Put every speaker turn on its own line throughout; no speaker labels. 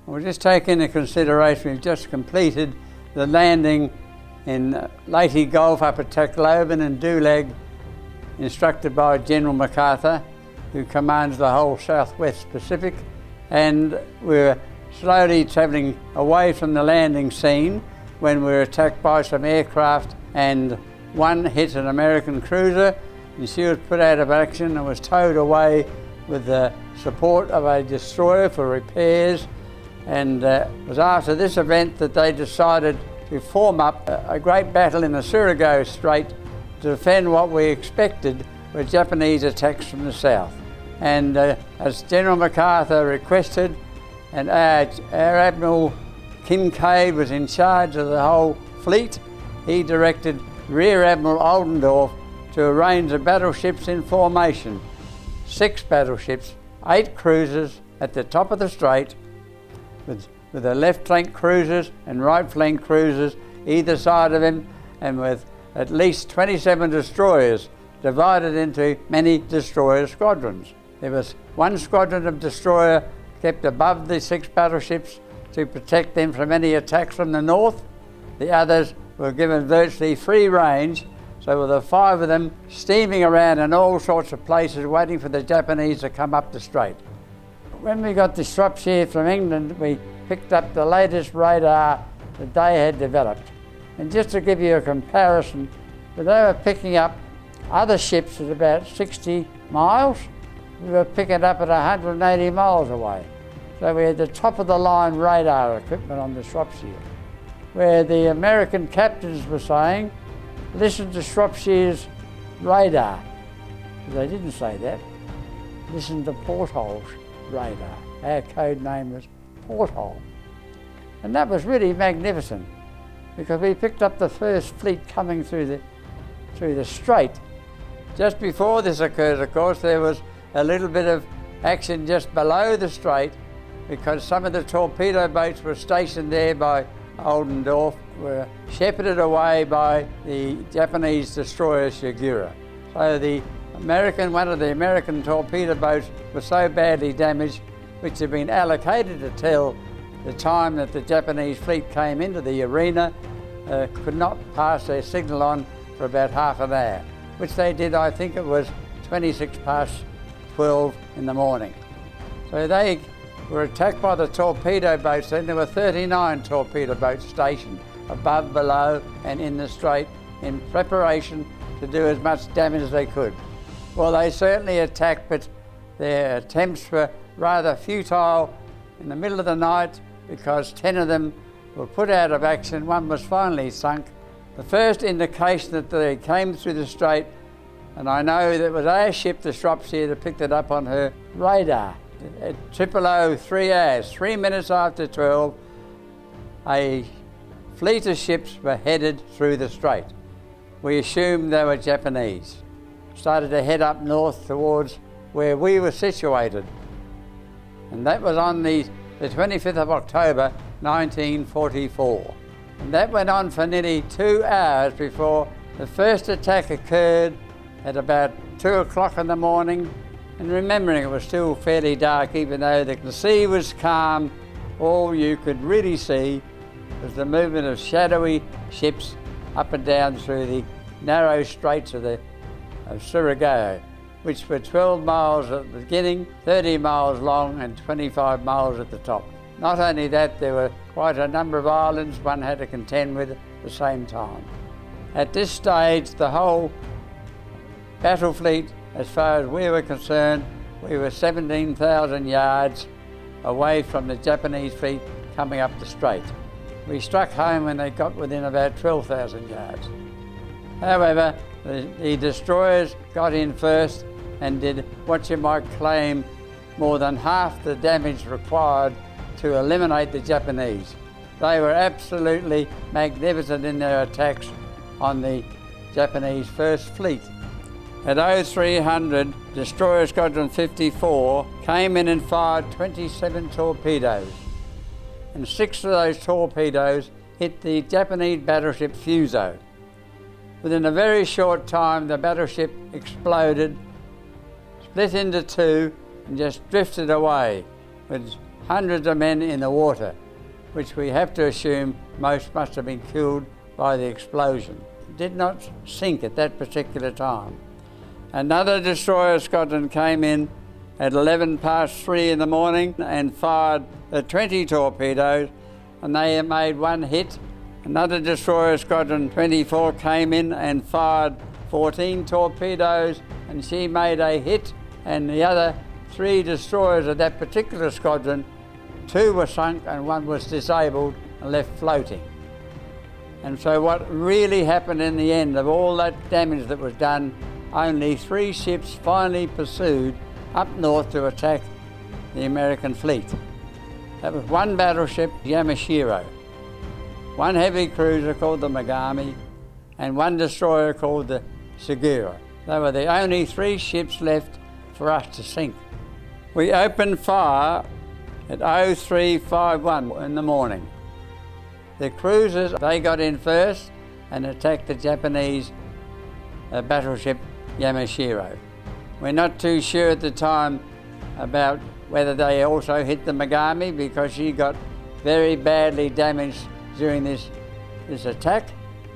We'll just take into consideration we've just completed the landing in Leyte Gulf up at Tacloban and Dulag, instructed by General MacArthur, who commands the whole southwest Pacific, and we're slowly travelling away from the landing scene when we were attacked by some aircraft, and one hit an American cruiser and she was put out of action and was towed away with the support of a destroyer for repairs. And it was after this event that they decided to form up a great battle in the Surigao Strait to defend what we expected were Japanese attacks from the south. And as General MacArthur requested, and our Admiral Kincaid was in charge of the whole fleet, he directed Rear Admiral Oldendorf to arrange the battleships in formation. 6 battleships, 8 cruisers at the top of the strait, with the left flank cruisers and right flank cruisers either side of him, and with at least 27 destroyers divided into many destroyer squadrons. There was one squadron of destroyer kept above the 6 battleships to protect them from any attacks from the north. The others were given virtually free range, so with the 5 of them steaming around in all sorts of places waiting for the Japanese to come up the strait. When we got to Shropshire from England, we picked up the latest radar that they had developed. And just to give you a comparison, they were picking up other ships at about 60 miles. We were picking up at 180 miles away. So we had the top of the line radar equipment on the Shropshire, where the American captains were saying, listen to Shropshire's radar. They didn't say that. Listen to Porthole's radar. Our code name was Porthole. And that was really magnificent, because we picked up the first fleet coming through the strait. Just before this occurred, of course, there was a little bit of action just below the strait, because some of the torpedo boats were stationed there by Oldendorf were shepherded away by the Japanese destroyer Shigura. So one of the American torpedo boats was so badly damaged, which had been allocated until the time that the Japanese fleet came into the arena, could not pass their signal on for about half an hour, which they did, I think it was 26 past 12 in the morning. So they were attacked by the torpedo boats. Then there were 39 torpedo boats stationed above, below and in the strait in preparation to do as much damage as they could. Well, they certainly attacked, but their attempts were rather futile in the middle of the night, because 10 of them were put out of action. One was finally sunk. The first indication that they came through the strait, and I know that it was our ship, the Shropshire, that picked it up on her radar. At 3 hours, 3 minutes after 12, a fleet of ships were headed through the strait. We assumed they were Japanese. Started to head up north towards where we were situated. And that was on the 25th of October, 1944. And that went on for nearly 2 hours before the first attack occurred at about 2 o'clock in the morning. And remembering it was still fairly dark, even though the sea was calm, all you could really see was the movement of shadowy ships up and down through the narrow straits of Surigao, which were 12 miles at the beginning, 30 miles long and 25 miles at the top. Not only that, there were quite a number of islands one had to contend with at the same time. At this stage, the whole battle fleet, as far as we were concerned, we were 17,000 yards away from the Japanese fleet coming up the strait. We struck home when they got within about 12,000 yards. However, the destroyers got in first and did what you might claim more than half the damage required to eliminate the Japanese. They were absolutely magnificent in their attacks on the Japanese First Fleet. At 0300, Destroyer Squadron 54 came in and fired 27 torpedoes. And 6 of those torpedoes hit the Japanese battleship Fuso. Within a very short time, the battleship exploded, split into 2, and just drifted away with hundreds of men in the water, which we have to assume most must have been killed by the explosion. It did not sink at that particular time. Another destroyer squadron came in at 3:11 in the morning and fired the 20 torpedoes, and they made one hit. Another destroyer squadron 24 came in and fired 14 torpedoes, and she made a hit, and the other 3 destroyers of that particular squadron, 2 were sunk and 1 was disabled and left floating. And so what really happened in the end of all that damage that was done, only 3 ships finally pursued up north to attack the American fleet. That was 1 battleship, Yamashiro, 1 heavy cruiser called the Megami, and 1 destroyer called the Surigao. They were the only 3 ships left for us to sink. We opened fire at 03:51 in the morning. The cruisers, they got in first and attacked the Japanese battleship Yamashiro. We're not too sure at the time about whether they also hit the Megami, because she got very badly damaged during this attack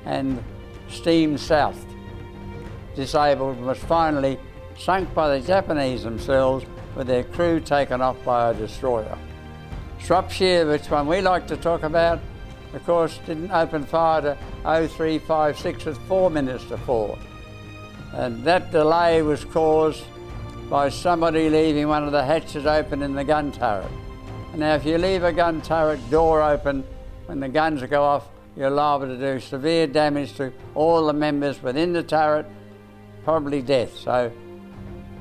and steamed south. Disabled, was finally sunk by the Japanese themselves with their crew taken off by a destroyer. Shropshire, which one we like to talk about, of course, didn't open fire to 03:56 at 4 minutes to 4. And that delay was caused by somebody leaving one of the hatches open in the gun turret. And now if you leave a gun turret door open when the guns go off, you're liable to do severe damage to all the members within the turret, probably death. So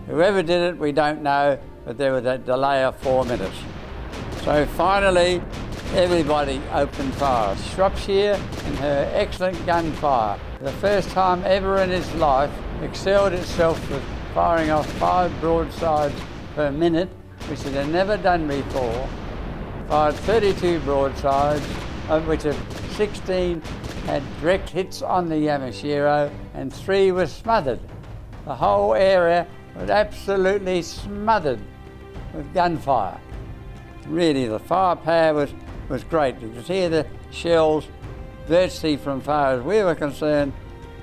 whoever did it, we don't know, but there was a delay of 4 minutes. So finally, everybody opened fire. Shropshire, in her excellent gunfire, for the first time ever in its life, excelled itself with firing off 5 broadsides per minute, which it had never done before. Fired 32 broadsides, of which 16 had direct hits on the Yamashiro and 3 were smothered. The whole area was absolutely smothered with gunfire. Really, the firepower was great. You could hear the shells virtually from far as we were concerned,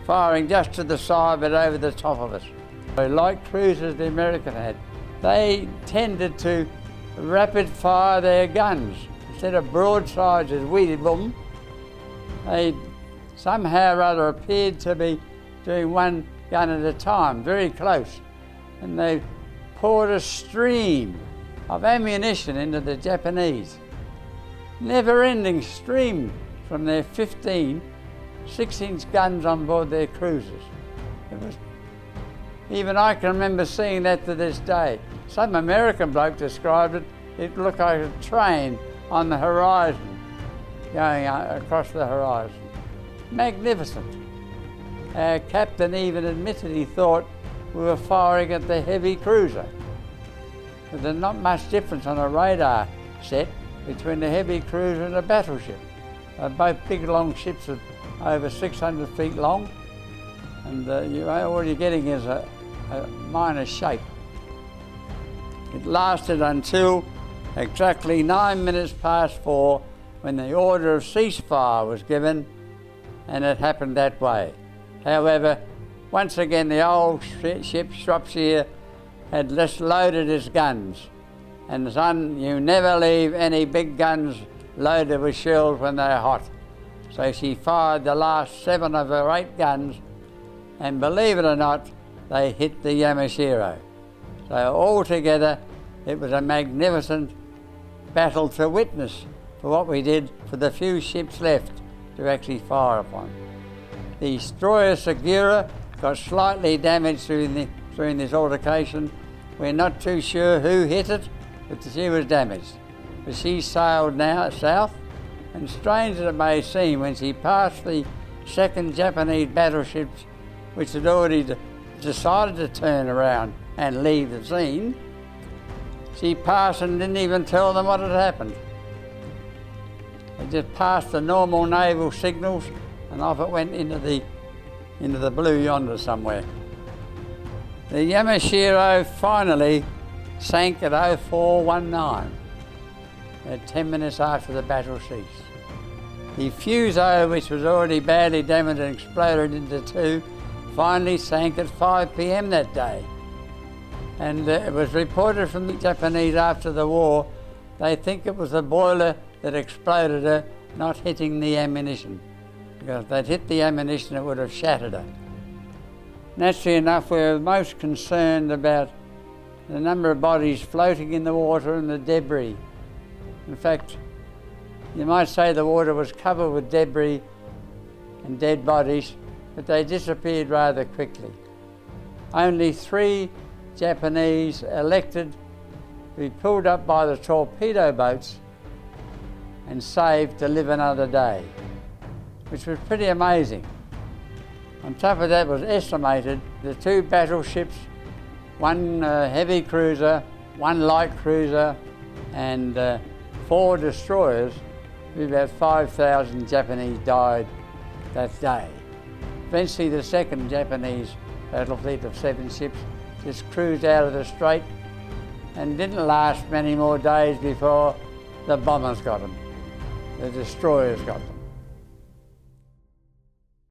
firing just to the side but over the top of us. Like cruisers the American had, they tended to rapid fire their guns. Instead of broadsides as we did, boom, they somehow or other appeared to be doing 1 gun at a time, very close. And they poured a stream of ammunition into the Japanese. Never-ending stream from their 15 6-inch guns on board their cruisers. Even I can remember seeing that to this day. Some American bloke described it, it looked like a train on the horizon, going across the horizon. Magnificent. Our captain even admitted he thought we were firing at the heavy cruiser. But there's not much difference on a radar set between the heavy cruiser and a battleship. They're both big long ships of over 600 feet long, and all you're getting is a minor shape. It lasted until exactly 9 minutes past 4 when the order of ceasefire was given, and it happened that way. However, once again the old ship Shropshire had just loaded its guns, and son, you never leave any big guns loaded with shells when they're hot. So she fired the last 7 of her 8 guns, and believe it or not, they hit the Yamashiro. So altogether, it was a magnificent battle to witness for what we did for the few ships left to actually fire upon. The destroyer Surigao got slightly damaged during this altercation. We're not too sure who hit it, but she was damaged. But she sailed now south, and strange as it may seem, when she passed the 2nd Japanese battleships, which had already decided to turn around and leave the scene, she passed and didn't even tell them what had happened. They just passed the normal naval signals, and off it went into the blue yonder somewhere. The Yamashiro finally sank at 0419. at 10 minutes after the battle ceased. The Fuso, which was already badly damaged and exploded into two, finally sank at 5 p.m. that day. And it was reported from the Japanese after the war, they think it was the boiler that exploded her, not hitting the ammunition. Because if they'd hit the ammunition, it would have shattered her. Naturally enough, we were most concerned about the number of bodies floating in the water and the debris. In fact, you might say the water was covered with debris and dead bodies, but they disappeared rather quickly. Only 3 Japanese elected to be pulled up by the torpedo boats and saved to live another day, which was pretty amazing. On top of that, it was estimated the 2 battleships, 1 heavy cruiser, 1 light cruiser, and 4 destroyers, about 5,000 Japanese died that day. Eventually, the 2nd Japanese battle fleet of 7 ships just cruised out of the strait and didn't last many more days before the bombers got them, the destroyers got them.